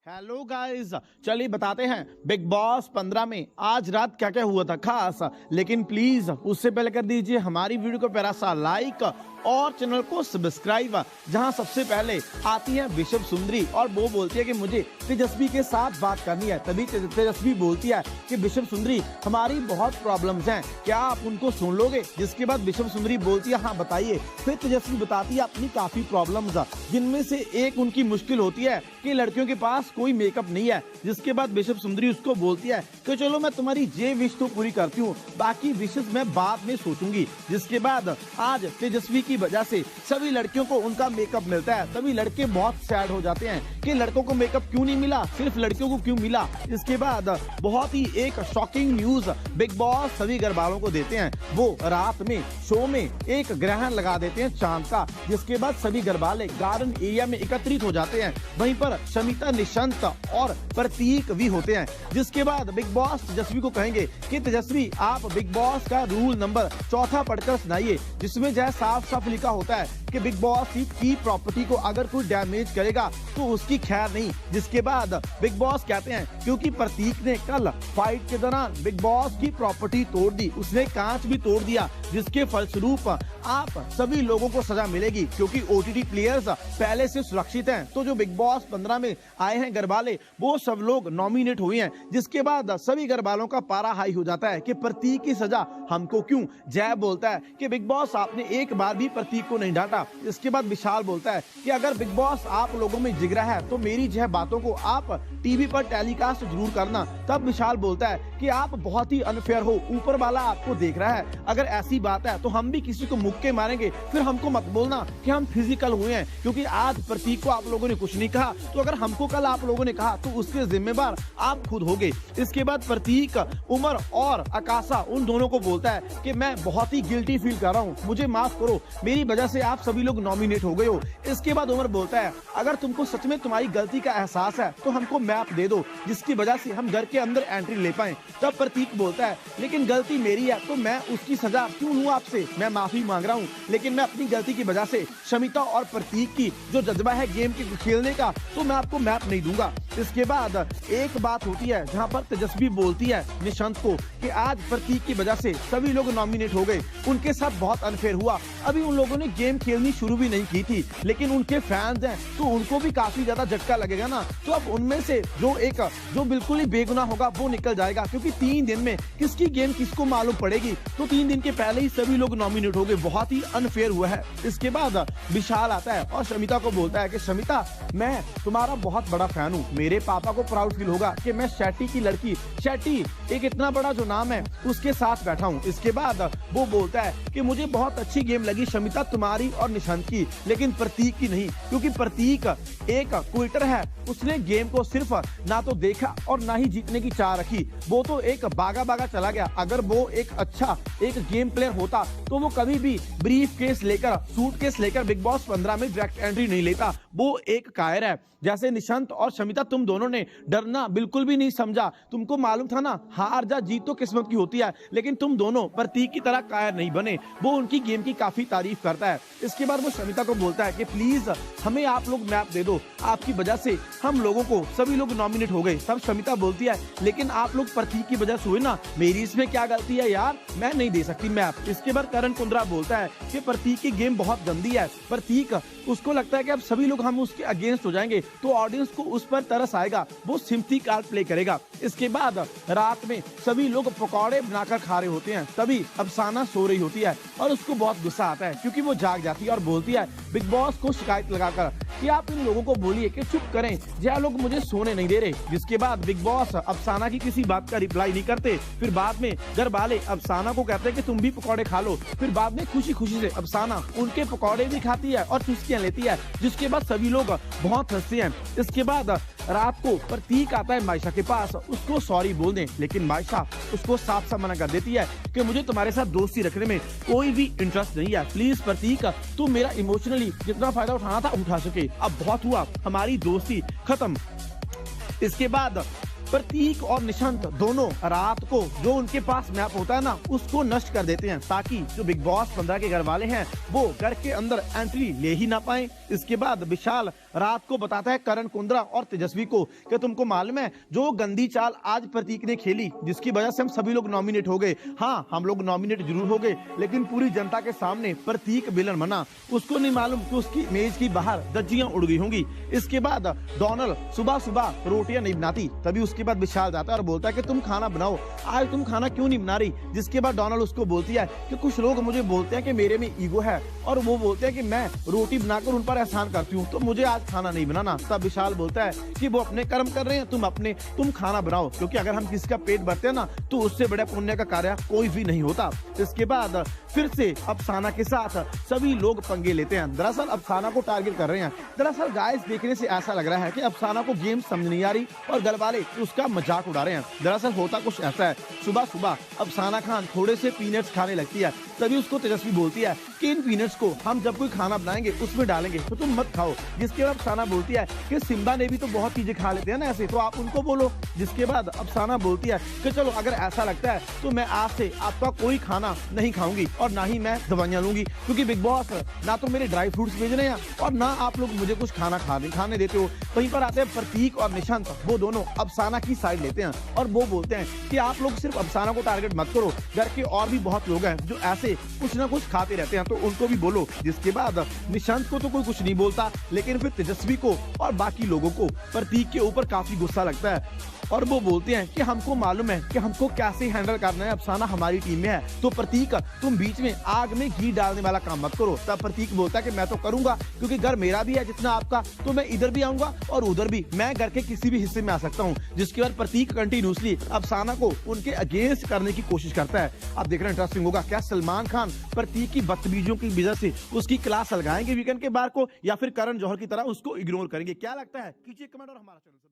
Hello guys, चलिए बताते हैं बिग बॉस 15 में आज रात क्या क्या हुआ था खास। लेकिन प्लीज उससे पहले कर दीजिए हमारी वीडियो को प्यारा सा लाइक और चैनल को सब्सक्राइब, जहां सबसे पहले आती है विशव सुंदरी और वो बोलती है कि मुझे तेजस्वी के साथ बात करनी है। तभी तेजस्वी बोलती है कि विशव सुंदरी हमारी बहुत प्रॉब्लम्स हैं, क्या आप उनको सुन लोगे। जिसके बाद विशव सुंदरी बोलती है हाँ बताइए। फिर तेजस्वी बताती है अपनी काफी प्रॉब्लम्स, जिनमें से एक उनकी मुश्किल होती है कि लड़कियों के पास कोई मेकअप नहीं है। जिसके बाद विशव सुंदरी उसको बोलती है कि चलो मैं तुम्हारी ये विश तो पूरी करती हूँ, बाकी विशेष मैं बाद में सोचूंगी। जिसके बाद आज तेजस्वी की वजह से सभी लड़कियों को उनका मेकअप मिलता है। सभी लड़के बहुत सैड हो जाते हैं कि लड़कों को मेकअप क्यों नहीं मिला, सिर्फ लड़कियों को क्यों मिला। इसके बाद बहुत ही एक शॉकिंग न्यूज बिग बॉस सभी घर वालों को देते हैं। वो रात में शो में एक ग्रहण लगा देते हैं चांद का। जिसके बाद सभी घर वाले गार्डन एरिया में एकत्रित हो जाते हैं। वहीं पर शमिता, निशांत और प्रतीक भी होते हैं। जिसके बाद बिग बॉस तेजस्वी को कहेंगे कि तेजस्वी आप बिग बॉस का रूल नंबर 4 पढ़कर सुनाइए, जिसमें जो साफ साफ लिखा होता है कि बिग बॉस की प्रॉपर्टी को अगर कोई डैमेज करेगा तो उसकी खैर नहीं। जिसके बाद बिग बॉस कहते हैं क्योंकि प्रतीक ने कल फाइट के दौरान बिग बॉस की प्रॉपर्टी तोड़ दी, उसने कांच भी तोड़ दिया, जिसके फलस्वरूप आप सभी लोगों को सजा मिलेगी क्योंकि ओटीटी प्लेयर्स पहले से सुरक्षित हैं। तो जो बिग बॉस 15 में आए हैं घर वाले, वो सब लोग नॉमिनेट हुए हैं। जिसके बाद सभी घर वालों का पारा हाई हो जाता है कि प्रतीक की सजा हमको क्यों। जय बोलता है कि बिग बॉस आपने एक बार भी प्रतीक को नहीं डांटा। इसके बाद विशाल बोलता है कि अगर बिग बॉस आप लोगों में जिगरा है तो मेरी यह बातों को आप टीवी पर टेलीकास्ट जरूर करना। तब विशाल बोलता है कि आप बहुत ही अनफेयर हो, ऊपर वाला आपको देख रहा है, अगर ऐसी बात है तो हम भी किसी को मुक्के मारेंगे, फिर हमको मत बोलना कि हम फिजिकल हुए हैं, क्योंकि आज प्रतीक को आप लोगों ने कुछ नहीं कहा, तो अगर हमको कल आप लोगों ने कहा तो उसके जिम्मेदार आप खुद होगे। इसके बाद प्रतीक, उमर और आकाशा उन दोनों को बोलता है कि मैं बहुत ही गिल्टी फील कर रहा हूँ, मुझे माफ करो, मेरी वजह से आप सभी लोग नॉमिनेट हो गए हो। इसके बाद उमर बोलता है अगर तुमको सच में तुम्हारी गलती का एहसास है तो हमको मैप दे दो, जिसकी वजह से हम घर के अंदर एंट्री ले पाए। तब प्रतीक बोलता है लेकिन गलती मेरी है तो मैं उसकी सजा क्यों लूं आपसे, मैं माफी मांग रहा हूं, लेकिन मैं अपनी गलती की वजह से शमिता और प्रतीक की जो जज्बा है गेम के खेलने का, तो मैं आपको मैप नहीं दूंगा। इसके बाद एक बात होती है जहां पर तेजस्वी बोलती है निशांत को कि आज प्रतीक की वजह से सभी लोग नॉमिनेट हो गए, उनके साथ बहुत अनफेयर हुआ। अभी उन लोगों ने गेम खेलनी शुरू भी नहीं की थी, लेकिन उनके फैंस हैं तो उनको भी काफी ज्यादा झटका लगेगा ना। तो अब उनमें से जो बिल्कुल ही बेगुनाह होगा वो निकल जाएगा, क्योंकि 3 दिन में किसकी गेम किसको मालूम पड़ेगी। तो 3 दिन के पहले ही सभी लोग नॉमिनेट हो गए, बहुत ही अनफेयर हुआ है। इसके बाद विशाल आता है और शमिता को बोलता है कि शमिता मैं तुम्हारा बहुत बड़ा फैन हूँ, मेरे पापा को प्राउड फील होगा कि मैं शेट्टी की लड़की, शेट्टी एक इतना बड़ा जो नाम है उसके साथ बैठा हूँ। इसके बाद वो बोलता है कि मुझे बहुत अच्छी गेम लगी शमिता तुम्हारी और निशांत की, लेकिन प्रतीक की नहीं, क्योंकि प्रतीक एक क्विटर है, उसने गेम को सिर्फ ना तो देखा और ना ही जीतने की चाह रखी, वो तो एक भागा भागा चला गया। अगर वो एक अच्छा एक गेम प्लेयर होता तो वो कभी भी ब्रीफ केस लेकर, सूट केस लेकर बिग बॉस 15 में डायरेक्ट एंट्री नहीं लेता। वो एक कायर है। जैसे निशांत और शमिता तुम दोनों ने डरना बिल्कुल भी नहीं समझा, तुमको मालूम था ना हार जा जीत तो किस्मत की होती है, लेकिन तुम दोनों प्रतीक की तरह कायर नहीं बने। वो उनकी गेम की काफी तारीफ करता है। इसके बाद वो शमिता को बोलता है कि प्लीज हमें आप लोग मैप दे दो, आपकी वजह से हम लोगों को सभी लोग नॉमिनेट हो गए। तब शमिता बोलती है लेकिन आप लोग प्रतीक की वजह से हुए ना, मेरी इसमें क्या गलती है यार, मैं नहीं दे सकती मैप। इसके बाद करण कुंद्रा बोलता है कि प्रतीक की गेम बहुत गंदी है, प्रतीक उसको लगता है कि अब सभी लोग हम उसके अगेंस्ट हो जाएंगे तो ऑडियंस को उस पर तरस आएगा, वो सिंपैथी कार्ड प्ले करेगा। इसके बाद रात में सभी लोग पकौड़े बनाकर खा रहे होते हैं, तभी अफसाना सो रही होती है और उसको बहुत गुस्सा आता है क्योंकि वो जाग जाती है और बोलती है बिग बॉस को शिकायत लगाकर कि आप इन लोगों को बोलिए कि चुप करें, यह लोग मुझे सोने नहीं दे रहे। जिसके बाद बिग बॉस अफसाना की किसी बात का रिप्लाई नहीं करते। फिर बाद में घर वाले अफसाना को कहते हैं कि तुम भी पकौड़े खा लो। फिर बाद में खुशी खुशी से अफसाना उनके पकौड़े भी खाती है और चुस्कियां लेती है, जिसके बाद सभी लोग बहुत हंसते हैं। इसके बाद रात को प्रतीक आता है मायशा के पास उसको सॉरी बोलने, लेकिन मायशा उसको साफ साफ मना कर देती है कि मुझे तुम्हारे साथ दोस्ती रखने में कोई भी इंटरेस्ट नहीं है, प्लीज प्रतीक तुम मेरा इमोशनली जितना फायदा उठाना था उठा सके, अब बहुत हुआ, हमारी दोस्ती खत्म। इसके बाद प्रतीक और निशांत दोनों रात को जो उनके पास मैप होता है ना, उसको नष्ट कर देते हैं ताकि जो बिग बॉस 15 के घर वाले हैं वो घर के अंदर एंट्री ले ही ना पाए। इसके बाद विशाल रात को बताता है करण कुंद्रा और तेजस्वी को कि तुमको मालूम है जो गंदी चाल आज प्रतीक ने खेली, जिसकी वजह से हम सभी लोग नॉमिनेट हो गए। हाँ, हम लोग नॉमिनेट जरूर हो गए, लेकिन पूरी जनता के सामने प्रतीक विलन बना। उसको नहीं मालूम कि उसकी मेज की बाहर धज्जियां उड़ गई होंगी। इसके बाद डोनाल्ड सुबह सुबह रोटियां नहीं बनाती, तभी उसके बाद विशाल जाता है और बोलता है कि तुम खाना बनाओ, आज तुम खाना क्यों नहीं बना रही। जिसके बाद डोनाल्ड उसको बोलती है कि कुछ लोग मुझे बोलते हैं कि मेरे में ईगो है और वो बोलते हैं कि मैं रोटी बनाकर उन पर एहसान करती हूँ, तो मुझे आज खाना नहीं बनाना। तब विशाल बोलता है कि वो अपने कर्म कर रहे हैं, तुम खाना बनाओ, क्योंकि अगर हम किसी का पेट भरते हैं ना तो उससे बड़ा पुण्य का कार्य कोई भी नहीं होता। इसके बाद फिर से अफसाना के साथ सभी लोग पंगे लेते हैं। दरअसल अफसाना को टारगेट कर रहे हैं। दरअसल गाइस देखने से ऐसा लग रहा है कि अफसाना को गेम समझ नहीं आ रही और घर वाले उसका मजाक उड़ा रहे हैं। दरअसल होता कुछ ऐसा है, सुबह सुबह अफसाना खान थोड़े से पीनट्स खाने लगती है, तभी उसको तेजस्वी बोलती है कि इन पीनट्स को हम जब कोई खाना बनाएंगे उसमें डालेंगे तो तुम मत खाओ। जिसके बाद अफसाना बोलती है कि सिम्बा ने भी तो बहुत चीजें खा लेते हैं ना ऐसे, तो आप उनको बोलो। जिसके बाद अफसाना बोलती है कि चलो अगर ऐसा लगता है तो मैं आज से आपका कोई खाना नहीं खाऊंगी और ना ही मैं दवाइयां लूंगी, क्योंकि बिग बॉस ना तो मेरे ड्राई फ्रूट्स भेज रहे हैं और ना आप लोग मुझे कुछ खाना खाने देते हो। वहीं पर आते हैं प्रतीक और निशांत, वो दोनों अफसाना की साइड लेते हैं और वो बोलते हैं कि आप लोग सिर्फ अफसाना को टारगेट मत करो, घर के और भी बहुत लोग हैं जो ऐसे कुछ ना कुछ खाते रहते हैं, तो उनको भी बोलो। जिसके बाद निशांत को तो कोई कुछ नहीं बोलता, लेकिन फिर तेजस्वी को और बाकी लोगों को प्रतीक के ऊपर काफी गुस्सा लगता है और वो बोलते हैं कि हमको मालूम है कि हमको कैसे हैंडल करना है, अफसाना हमारी टीम में है, तो प्रतीक तुम बीच में आग में घी डालने वाला काम मत करो। तब प्रतीक बोलता है कि मैं तो करूंगा, क्योंकि घर मेरा भी है जितना आपका, तो मैं इधर भी आऊंगा और उधर भी, मैं घर के किसी भी हिस्से में आ सकता हूँ। जिसके बाद प्रतीक कंटिन्यूसली अफसाना को उनके अगेंस्ट करने की कोशिश करता है। आप देख रहे हैं इंटरेस्टिंग होगा, क्या सलमान खान प्रतीक की बदतमीजियों की वजह से उसकी क्लास लगाएंगे वीकेंड के बार को, या फिर करण जौहर की तरह उसको इग्नोर करेंगे। क्या लगता है कीजिए कमेंट और हमारा चैनल